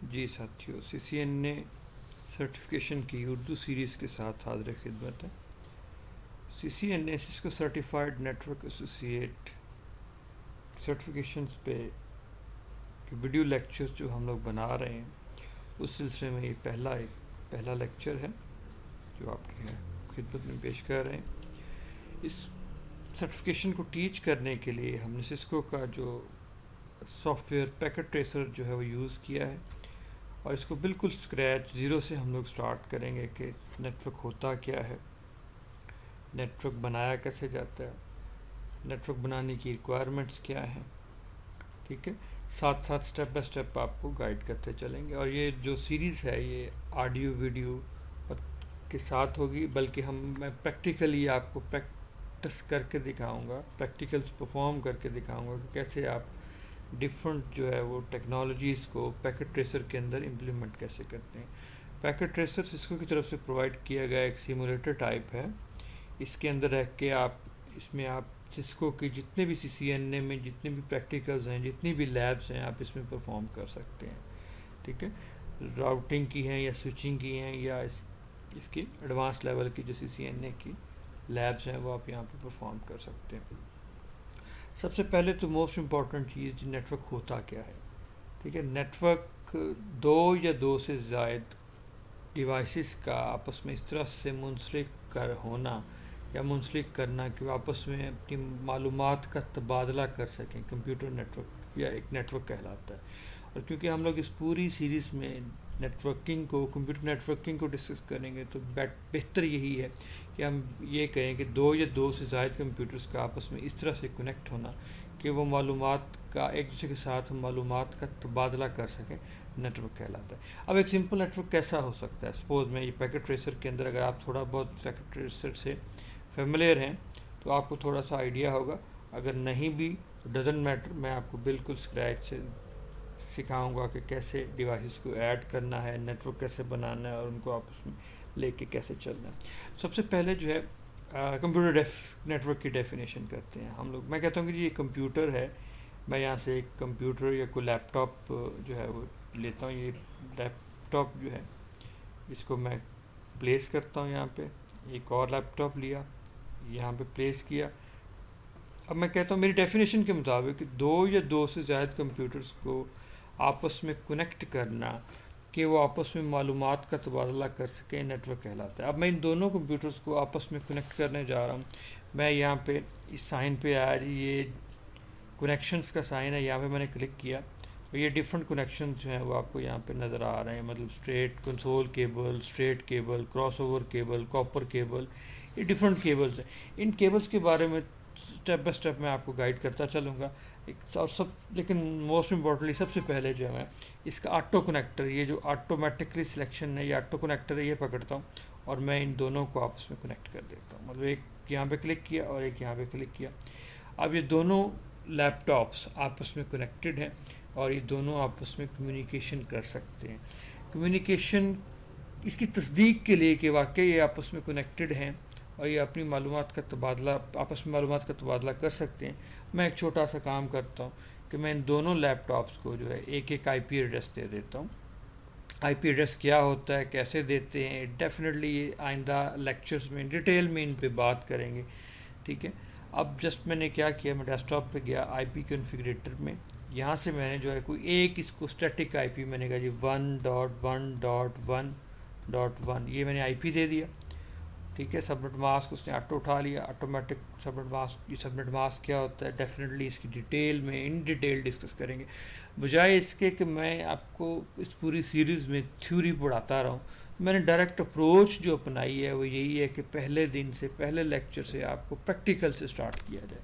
जी साथियों, CCNA certification की Urdu series के साथ हाज़िर खिदमत है। CCNA Cisco certified network associate certifications पे वीडियो लेक्चर्स जो हम लोग बना रहे हैं, उस सिलसिले में ये पहला लेक्चर है जो आपकी खिदमत में पेश कर रहे हैं। इस सर्टिफिकेशन को टीच करने के लिए हमने सिस्को का जो सॉफ्टवेयर पैकेट ट्रेसर जो है वो यूज़ किया है, और इसको बिल्कुल स्क्रैच ज़ीरो से हम लोग स्टार्ट करेंगे कि नेटवर्क होता क्या है, नेटवर्क बनाया कैसे जाता है, नेटवर्क बनाने की रिक्वायरमेंट्स क्या हैं। ठीक है, साथ साथ स्टेप बाय स्टेप आपको गाइड करते चलेंगे। और ये जो सीरीज़ है ये ऑडियो वीडियो के साथ होगी, बल्कि मैं प्रैक्टिकली आपको प्रैक्टिस करके दिखाऊंगा, प्रैक्टिकल्स परफॉर्म करके दिखाऊंगा कि कैसे आप डिफरेंट जो है वो टेक्नोलॉजीज़ को पैकेट ट्रेसर के अंदर इम्प्लीमेंट कैसे करते हैं। पैकेट ट्रेसर सिस्को की तरफ से प्रोवाइड किया गया एक सिमुलेटर टाइप है। इसके अंदर रह के इसमें आप सिस्को की जितने भी CCNA में जितने भी प्रैक्टिकल्स हैं, जितनी भी लैब्स हैं, आप इसमें परफॉर्म कर सकते हैं। ठीक है, राउटिंग की हैं या स्विचिंग की हैं या इसकी एडवांस लेवल की जो CCNA की लैब्स हैं वो आप यहाँ पे परफॉर्म कर सकते हैं। सबसे पहले तो मोस्ट इम्पॉर्टेंट चीज़, नेटवर्क होता क्या है। ठीक है, नेटवर्क दो या दो से ज़ायद डिवाइसेस का आपस में इस तरह से मुंसलिक कर होना या मुंसलिक करना कि वो आपस में अपनी मालूमात का तबादला कर सकें, कंप्यूटर नेटवर्क या एक नेटवर्क कहलाता है। और क्योंकि हम लोग इस पूरी सीरीज़ में नेटवर्किंग को, कंप्यूटर नेटवर्किंग को डिस्कस करेंगे, तो बेहतर यही है कि हम ये कहें कि दो या दो से ज़ायद कंप्यूटर्स का आपस में इस तरह से कनेक्ट होना कि वो मालूमात का एक दूसरे के साथ मालूमात का तबादला कर सकें, नेटवर्क कहलाता है। अब एक सिंपल नेटवर्क कैसा हो सकता है? सपोज़ मैं ये पैकेट ट्रेसर के अंदर, अगर आप थोड़ा बहुत पैकेट ट्रेसर से फेमिलियर हैं तो आपको थोड़ा सा आइडिया होगा, अगर नहीं भी तो डजंट मैटर, मैं आपको बिल्कुल स्क्रैच से सिखाऊंगा कि कैसे डिवाइसेस को ऐड करना है, नेटवर्क कैसे बनाना है और उनको आपस में लेके कैसे चलना है। सबसे पहले जो है कंप्यूटर नेटवर्क की डेफिनेशन करते हैं हम लोग। मैं कहता हूँ कि जी ये कंप्यूटर है, मैं यहाँ से एक कंप्यूटर या कोई लैपटॉप जो है वो लेता हूँ। ये लैपटॉप जो है इसको मैं प्लेस करता हूँ यहाँ पे, एक और लैपटॉप लिया, यहाँ पे प्लेस किया। अब मैं कहता हूँ मेरी डेफिनेशन के मुताबिक कि दो या दो से ज़्यादा कंप्यूटर्स को आपस में कनेक्ट करना कि वो आपस में मालूमात का तबादला कर सकें, नेटवर्क कहलाता है। अब मैं इन दोनों कंप्यूटर्स को आपस में कनेक्ट करने जा रहा हूँ। मैं यहाँ पे इस साइन पे आया, ये कनेक्शंस का साइन है, यहाँ पे मैंने क्लिक किया तो ये डिफरेंट कनेक्शन जो हैं वो आपको यहाँ पे नज़र आ रहे हैं। मतलब straight console cable, straight cable, crossover cable, copper cable, ये डिफरेंट केबल्स हैं। इन केबल्स के बारे में स्टेप बाय स्टेप मैं आपको गाइड करता चलूँगा। लेकिन मोस्ट इम्पॉर्टेंटली सबसे पहले जो है मैं इसका ऑटो कनेक्टर, ये जो ऑटोमेटिकली सिलेक्शन है, ये ऑटो कनेक्टर है, ये पकड़ता हूँ और मैं इन दोनों को आपस में कनेक्ट कर देता हूँ। मतलब एक यहाँ पे क्लिक किया और एक यहाँ पे क्लिक किया। अब ये दोनों लैपटॉप्स आपस में कनेक्टेड हैं और ये दोनों आपस में कम्युनिकेशन कर सकते हैं। कम्युनिकेशन इसकी तस्दीक के लिए कि वाकई ये आपस में कनेक्टेड हैं और ये अपनी मालूमात का तबादला, आपस में मालूमात का तबादला कर सकते हैं। मैं एक छोटा सा काम करता हूँ कि मैं इन दोनों लैपटॉप्स को जो है एक एक IP एड्रेस दे देता हूँ। IP एड्रेस क्या होता है, कैसे देते हैं, डेफिनेटली ये आइंदा लेक्चर्स में डिटेल में इन पे बात करेंगे। ठीक है, अब जस्ट मैंने क्या किया, मैं डेस्कटॉप पे गया IP कॉन्फ़िगरेटर में, यहाँ से मैंने जो है कोई एक इसको स्टैटिक IP मैंने कहा जी 1.1.1.1 ये मैंने IP दे दिया। ठीक है, सबनेट मास्क उसने ऑटो उठा लिया, ऑटोमेटिक सबनेट मास्क। ये सबनेट मास्क क्या होता है, डेफिनेटली इसकी डिटेल में इन डिटेल डिस्कस करेंगे, बजाय इसके कि मैं आपको इस पूरी सीरीज़ में थ्योरी पढ़ाता रहूँ। मैंने डायरेक्ट अप्रोच जो अपनाई है वो यही है कि पहले दिन से, पहले लेक्चर से आपको प्रैक्टिकल से स्टार्ट किया जाए।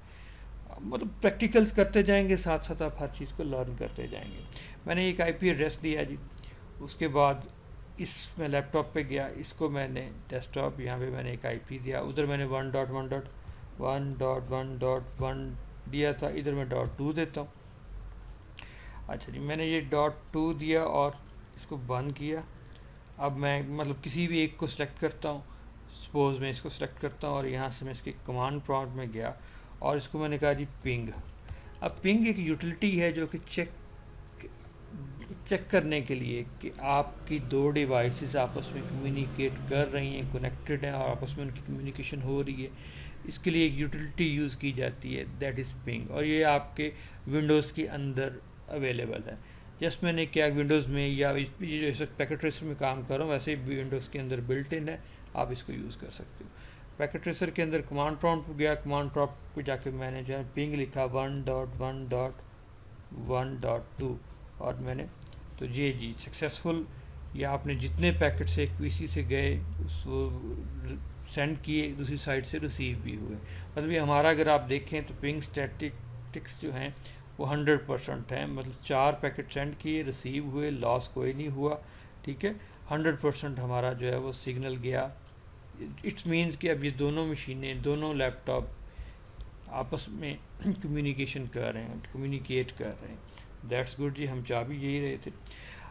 मतलब प्रैक्टिकल्स करते जाएंगे, साथ साथ आप हर चीज़ को लर्न करते जाएंगे। मैंने एक IP एड्रेस दिया जी, उसके बाद इसमें लैपटॉप पे गया, इसको मैंने डेस्कटॉप, यहाँ पे मैंने एक IP दिया, उधर मैंने 1.1.1.1 दिया था, इधर मैं .2 देता हूँ। अच्छा जी, मैंने ये .2 दिया और इसको बंद किया। अब मैं मतलब किसी भी एक को सिलेक्ट करता हूँ, सपोज़ मैं इसको सिलेक्ट करता हूँ और यहाँ से मैं इसके कमांड प्रॉम्प्ट में गया और इसको मैंने कहा जी पिंग। अब पिंग एक यूटिलिटी है जो कि चेक चेक करने के लिए कि आपकी दो डिवाइसेस आपस में कम्युनिकेट कर रही हैं, कनेक्टेड हैं और आपस में उनकी कम्युनिकेशन हो रही है, इसके लिए एक यूटिलिटी यूज़ की जाती है, दैट इज़ पिंग। और ये आपके विंडोज़ के अंदर अवेलेबल है। जस्ट मैंने क्या विंडोज़ में या ये जैसे पैकेट ट्रेसर में काम कर रहा हूँ वैसे ही विंडोज़ के अंदर बिल्ट इन है, आप इसको यूज़ कर सकते हो। पैकेट ट्रेसर के अंदर कमांड प्रॉम्प्ट गया, कमांड प्रॉम्प्ट पे जाके मैंने जो है पिंग लिखा 1.1.1.2 और मैंने तो ये जी सक्सेसफुल, या आपने जितने पैकेट से एक पीसी से गए उसको सेंड किए दूसरी साइड से रिसीव भी हुए। मतलब ये हमारा अगर आप देखें तो पिंग स्टैटिस्टिक्स जो हैं वो 100% हैं, मतलब 4 पैकेट सेंड किए, रिसीव हुए, लॉस कोई नहीं हुआ, ठीक है। 100% हमारा जो है वो सिग्नल गया। इट्स मीन्स कि अब ये दोनों मशीनें, दोनों लैपटॉप आपस में कम्युनिकेशन कर रहे हैं, कम्युनिकेट कर रहे हैं। दैट्स गुड जी, हम चाह भी यही रहे थे।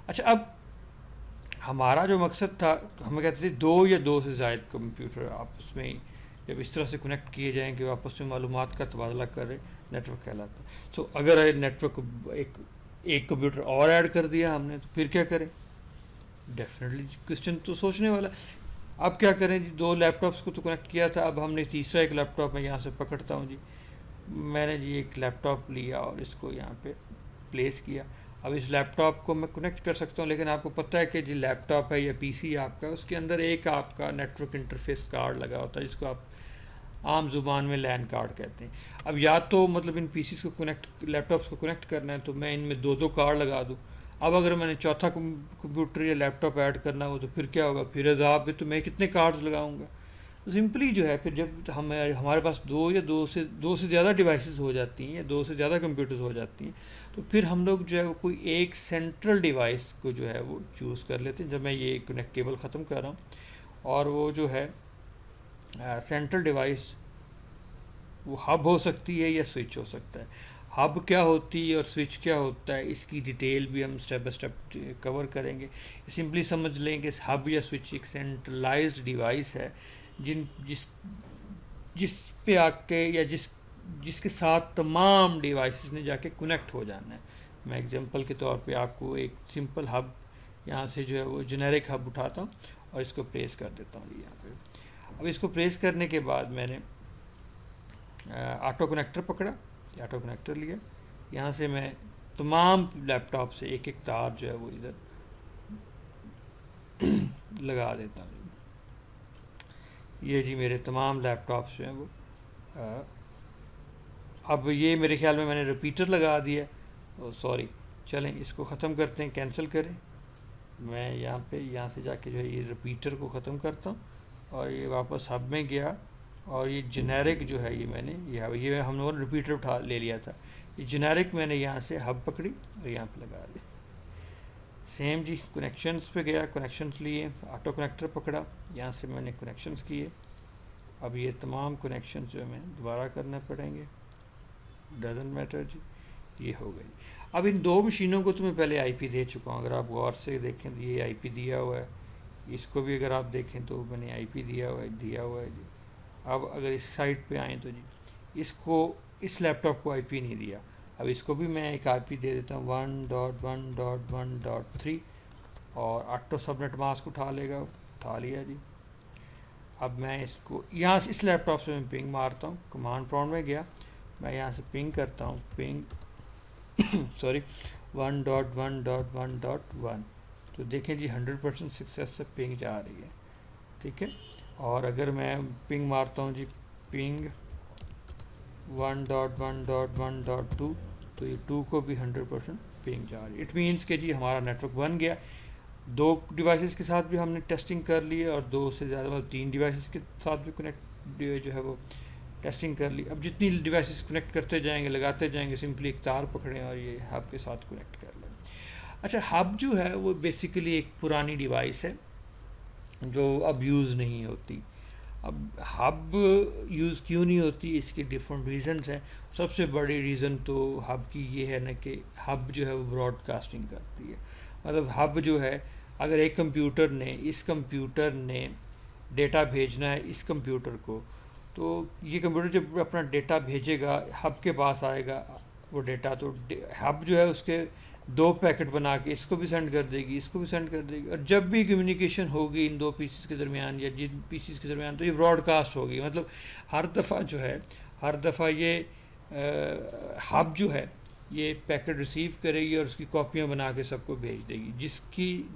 अच्छा, अब हमारा जो मकसद था, हमें कहते थे दो या दो से ज़ायद कंप्यूटर आपस में जब इस तरह से कनेक्ट किए जाएँ कि आपस में मालूमात का तबादला करें, नेटवर्क कहलाता है। सो अगर नेटवर्क एक कंप्यूटर और ऐड कर दिया हमने तो फिर क्या करें? डेफिनेटली क्वेश्चन तो सोचने वाला। अब क्या करें जी, दो लैपटॉप्स को तो कनेक्ट किया था, अब हमने तीसरा एक लैपटॉप मैं यहाँ से पकड़ता हूँ जी। मैंने जी एक लैपटॉप लिया और इसको यहाँ पे प्लेस किया। अब इस लैपटॉप को मैं कनेक्ट कर सकता हूँ, लेकिन आपको पता है कि जो लैपटॉप है या पीसी आपका, उसके अंदर एक आपका नेटवर्क इंटरफेस कार्ड लगा होता है जिसको आप आम जुबान में लैन कार्ड कहते हैं। अब या तो मतलब इन पीसीस को कनेक्ट, लैपटॉप्स को कनेक्ट करना है तो मैं इनमें दो दो कार्ड लगा दूँ। अब अगर मैंने चौथा कंप्यूटर या लैपटॉप ऐड करना हो तो फिर क्या होगा? फिर अजाब है, तो मैं कितने कार्ड्स लगाऊंगा? तो सिंपली जो है फिर जब हमारे पास दो से ज़्यादा डिवाइसेस हो जाती हैं या दो से ज़्यादा कंप्यूटर्स हो जाती हैं, तो फिर हम लोग जो है वो कोई एक सेंट्रल डिवाइस को जो है वो चूज़ कर लेते हैं। जब मैं ये कनेक्ट केबल ख़त्म कर रहा हूँ, और वो जो है सेंट्रल डिवाइस वो हब हो सकती है या स्विच हो सकता है। हब क्या होती है और स्विच क्या होता है, इसकी डिटेल भी हम स्टेप बाय स्टेप कवर करेंगे। सिंपली समझ लें कि हब या स्विच एक सेंट्रलाइज्ड डिवाइस है जिस पे आके या जिसके साथ तमाम डिवाइसेस ने जाके कनेक्ट हो जाना है। मैं एग्जांपल के तौर पे आपको एक सिंपल हब यहाँ से जो है वो जेनेरिक हब उठाता हूँ और इसको प्लेस कर देता हूँ यहाँ पे। अब इसको प्लेस करने के बाद मैंने ऑटो कनेक्टर पकड़ा, ऑटो कनेक्टर लिया, यहाँ से मैं तमाम लैपटॉप से एक एक तार जो है वो इधर लगा देता हूँ। ये जी मेरे तमाम लैपटॉप्स जो हैं वो अब ये मेरे ख्याल में मैंने रिपीटर लगा दिया। सॉरी, चलें इसको ख़त्म करते हैं, कैंसिल करें। मैं यहाँ से जाके जो है ये रिपीटर को ख़त्म करता हूँ और ये वापस हब में गया, और ये जेनेरिक जो है ये मैंने ये हम लोगों ने रिपीटर उठा ले लिया था, ये जेनेरिक मैंने यहाँ से हब पकड़ी और यहाँ पे लगा दी। सेम जी कनेक्शंस पे गया, कनेक्शंस लिए, ऑटो कनेक्टर पकड़ा, यहाँ से मैंने कनेक्शंस किए। अब ये तमाम कनेक्शंस जो हमें दोबारा करने पड़ेंगे, डजंट मैटर जी, ये हो गई। अब इन दो मशीनों को तो मैं पहले आईपी दे चुका हूँ, अगर आप गौर से देखें तो ये आईपी दिया हुआ है, इसको भी अगर आप देखें तो मैंने आईपी दिया हुआ है जी। अब अगर इस साइड पे आएँ तो जी इसको, इस लैपटॉप को आईपी नहीं दिया, अब इसको भी मैं एक आईपी दे देता हूँ 1.1.1.3 और ऑटो सबनेट मास्क उठा लिया जी। अब मैं इसको यहाँ से इस लैपटॉप से मैं पिंग मारता हूँ, कमांड प्रॉम्प्ट में गया, मैं यहाँ से पिंग करता हूँ, पिंग सॉरी 1.1.1.1, तो देखें जी 100% सक्सेस से पिंग जा रही है, ठीक है। और अगर मैं पिंग मारता हूँ जी पिंग 1.1.1.2, तो ये 2 को भी 100% पिंग जा रही है। इट मीन्स कि जी हमारा नेटवर्क बन गया। दो डिवाइसेस के साथ भी हमने टेस्टिंग कर ली है और दो से ज़्यादा मतलब 3 डिवाइसेस के साथ भी कनेक्ट जो है वो टेस्टिंग कर ली। अब जितनी डिवाइसेस कनेक्ट करते जाएंगे, लगाते जाएंगे, सिंपली एक तार पकड़ें और ये हब के साथ कनेक्ट कर लें। अच्छा, हब जो है वो बेसिकली एक पुरानी डिवाइस है जो अब यूज़ नहीं होती। अब हब यूज़ क्यों नहीं होती, इसके डिफरेंट रीज़न्स हैं। सबसे बड़ी रीज़न तो हब की ये है ना कि हब जो है वो ब्रॉडकास्टिंग करती है। मतलब हब जो है, अगर एक कंप्यूटर ने डेटा भेजना है इस कंप्यूटर को, तो ये कंप्यूटर जब अपना डेटा भेजेगा हब के पास आएगा वो डेटा, तो हब जो है उसके 2 पैकेट बना के इसको भी सेंड कर देगी, इसको भी सेंड कर देगी, और जब भी कम्युनिकेशन होगी इन 2 पीसेस के दरमियान या जिन पीसेस के दरमियान, तो ये ब्रॉडकास्ट होगी। मतलब हर दफ़ा जो है, हर दफ़ा ये हब जो है ये पैकेट रिसीव करेगी और उसकी कॉपियाँ बना के सबको भेज देगी।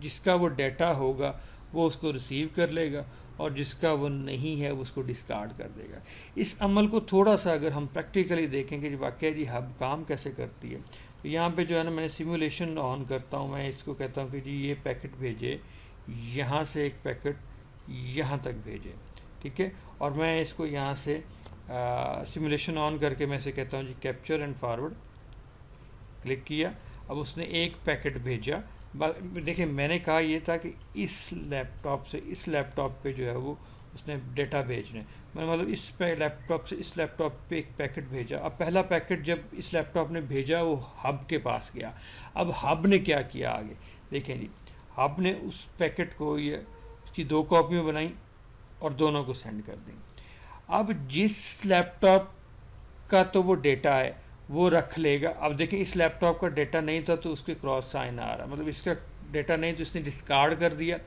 जिसका वो डाटा होगा वो उसको रिसीव कर लेगा, और जिसका वो नहीं है वो उसको डिस्कार्ड कर देगा। इस अमल को थोड़ा सा अगर हम प्रैक्टिकली देखें कि वाकई जी हब काम कैसे करती है, तो यहाँ पे जो है ना, मैंने सिमुलेशन ऑन करता हूँ, मैं इसको कहता हूँ कि जी ये पैकेट भेजे, यहाँ से एक पैकेट यहाँ तक भेजे, ठीक है। और मैं इसको यहाँ से सिमुलेशन ऑन करके मैं इसे कहता हूँ जी कैप्चर एंड फॉरवर्ड, क्लिक किया। अब उसने एक पैकेट भेजा। देखिए मैंने कहा ये था कि इस लैपटॉप से इस लैपटॉप पे जो है वो उसने डेटा भेजने, मैंने मतलब इस लैपटॉप से इस लैपटॉप पे एक पैकेट भेजा। अब पहला पैकेट जब इस लैपटॉप ने भेजा वो हब के पास गया। अब हब ने क्या किया आगे देखें जी, हब ने उस पैकेट को ये उसकी 2 कॉपियाँ बनाई और दोनों को सेंड कर दी। अब जिस लैपटॉप का तो वो डेटा है वो रख लेगा। अब देखें इस लैपटॉप का डेटा नहीं था तो उसके क्रॉस साइन आ रहा, मतलब इसका डेटा नहीं तो इसने डिस्कार्ड कर दिया।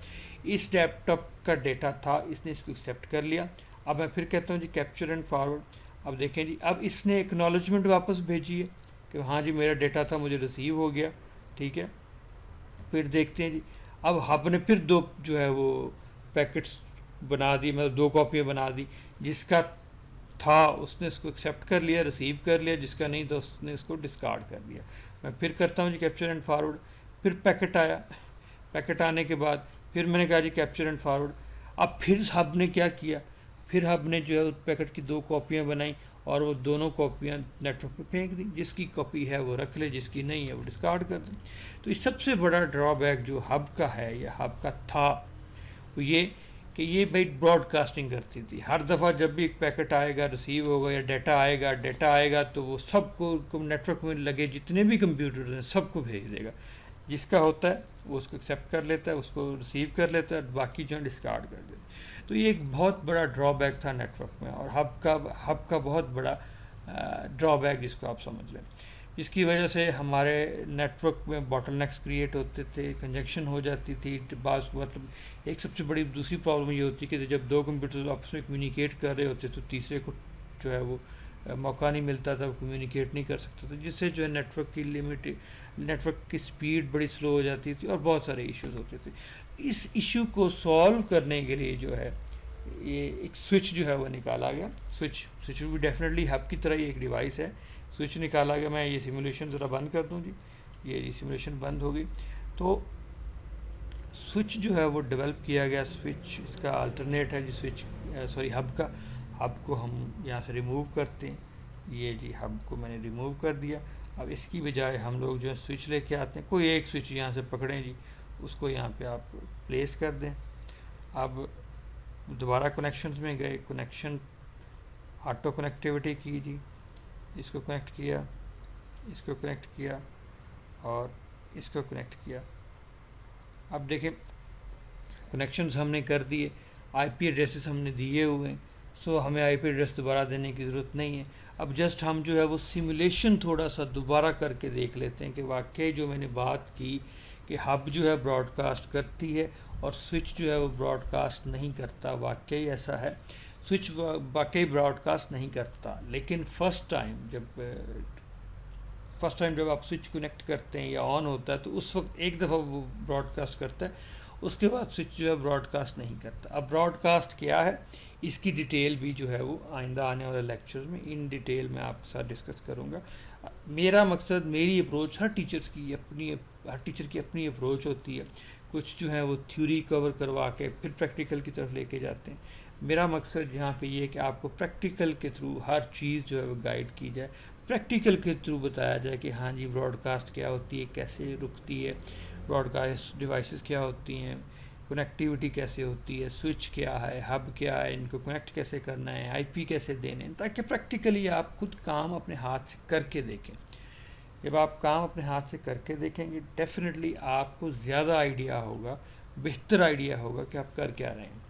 इस लैपटॉप का डेटा था, इसने इसको एक्सेप्ट कर लिया। अब मैं फिर कहता हूँ जी कैप्चर एंड फॉरवर्ड। अब देखें जी, अब इसने एक्नॉलेजमेंट वापस भेजी है कि हाँ जी मेरा डेटा था, मुझे रिसीव हो गया, ठीक है। फिर देखते हैं जी, अब हब ने फिर 2 जो है वो पैकेट्स बना दी, मतलब 2 कॉपियाँ बना दी। जिसका था उसने इसको एक्सेप्ट कर लिया, रिसीव कर लिया, जिसका नहीं था उसने इसको डिस्कार्ड कर दिया। मैं फिर करता हूँ जी कैप्चर एंड फॉरवर्ड। फिर पैकेट आया, पैकेट आने के बाद फिर मैंने कहा जी कैप्चर एंड फॉरवर्ड। अब फिर हब ने क्या किया, फिर हब ने जो है उस पैकेट की 2 कॉपियाँ बनाई और वो दोनों कॉपियाँ नेटवर्क पे फेंक दी। जिसकी कॉपी है वो रख ले, जिसकी नहीं है वो डिस्कार्ड कर दे। तो ये सबसे बड़ा ड्रॉबैक जो हब का है या हब का था वो ये कि ये भाई ब्रॉडकास्टिंग करती थी। हर दफ़ा जब भी एक पैकेट आएगा, रिसीव होगा या डाटा आएगा तो वो सबको नेटवर्क में लगे जितने भी कंप्यूटर्स हैं सबको भेज देगा। जिसका होता है वो उसको एक्सेप्ट कर लेता है, उसको रिसीव कर लेता है, बाकी जो डिस्कार्ड कर देते हैं। तो ये एक बहुत बड़ा ड्रॉबैक था नेटवर्क में, और हब का बहुत बड़ा ड्रॉबैक जिसको आप समझ लें, जिसकी वजह से हमारे नेटवर्क में बॉटलनेक्स क्रिएट होते थे, कंजक्शन हो जाती थी। बास मतलब एक सबसे बड़ी दूसरी प्रॉब्लम ये होती कि जब 2 कंप्यूटर्स आपस में कम्युनिकेट कर रहे होते तो तीसरे को जो है वो मौका नहीं मिलता था, वो कम्युनिकेट नहीं कर सकता था, जिससे जो है नेटवर्क की स्पीड बड़ी स्लो हो जाती थी और बहुत सारे इश्यूज होते थे। इस इशू को सॉल्व करने के लिए जो है ये एक स्विच जो है वो निकाला गया। स्विच भी डेफिनेटली हब की तरह ही एक डिवाइस है। स्विच निकाला गया। मैं ये सिमुलेशन ज़रा बंद कर दूँ जी, ये सिमुलेशन बंद होगी। तो स्विच जो है वो डेवलप किया गया। स्विच इसका अल्टरनेट है जी, हब का। हब को हम यहाँ से रिमूव करते हैं। ये जी हब को मैंने रिमूव कर दिया। अब इसकी बजाय हम लोग जो है स्विच लेके आते हैं। कोई एक स्विच यहाँ से पकड़ें जी, उसको यहाँ पे आप प्लेस कर दें। अब दोबारा कनेक्शंस में गए, कनेक्शन ऑटो कनेक्टिविटी की जी, इसको कनेक्ट किया, इसको कनेक्ट किया और इसको कनेक्ट किया। अब देखिए कनेक्शंस हमने कर दिए, आईपी एड्रेसेस हमने दिए हुए हैं, सो हमें आईपी एड्रेस दोबारा देने की ज़रूरत नहीं है। अब जस्ट हम जो है वो सिमुलेशन थोड़ा सा दोबारा करके देख लेते हैं कि वाकई जो मैंने बात की कि हब जो है ब्रॉडकास्ट करती है और स्विच जो है वो ब्रॉडकास्ट नहीं करता, वाकई ऐसा है। स्विच वाकई ब्रॉडकास्ट नहीं करता, लेकिन फर्स्ट टाइम जब आप स्विच कनेक्ट करते हैं या ऑन होता है तो उस वक्त एक दफ़ा वो ब्रॉडकास्ट करता है, उसके बाद स्विच जो है ब्रॉडकास्ट नहीं करता। अब ब्रॉडकास्ट क्या है इसकी डिटेल भी जो है वो आइंदा आने वाले लेक्चर्स में इन डिटेल में आपके साथ डिस्कस करूँगा। मेरा मकसद, मेरी अप्रोच, हर टीचर की अपनी अप्रोच होती है। कुछ जो है वो थ्योरी कवर करवा के फिर प्रैक्टिकल की तरफ लेके जाते हैं। मेरा मकसद यहाँ पे ये है कि आपको प्रैक्टिकल के थ्रू हर चीज़ जो है वो गाइड की जाए, प्रैक्टिकल के थ्रू बताया जाए कि हाँ जी ब्रॉडकास्ट क्या होती है, कैसे रुकती है, ब्रॉडकास्ट डिवाइसेस क्या होती हैं, कनेक्टिविटी कैसे होती है, स्विच क्या है, हब क्या है, इनको कनेक्ट कैसे करना है, आईपी कैसे देने हैं, ताकि प्रैक्टिकली आप खुद काम अपने हाथ से करके देखें। जब आप काम अपने हाथ से करके देखेंगे डेफिनेटली आपको ज़्यादा आइडिया होगा, बेहतर आइडिया होगा कि आप कर क्या रहे हैं।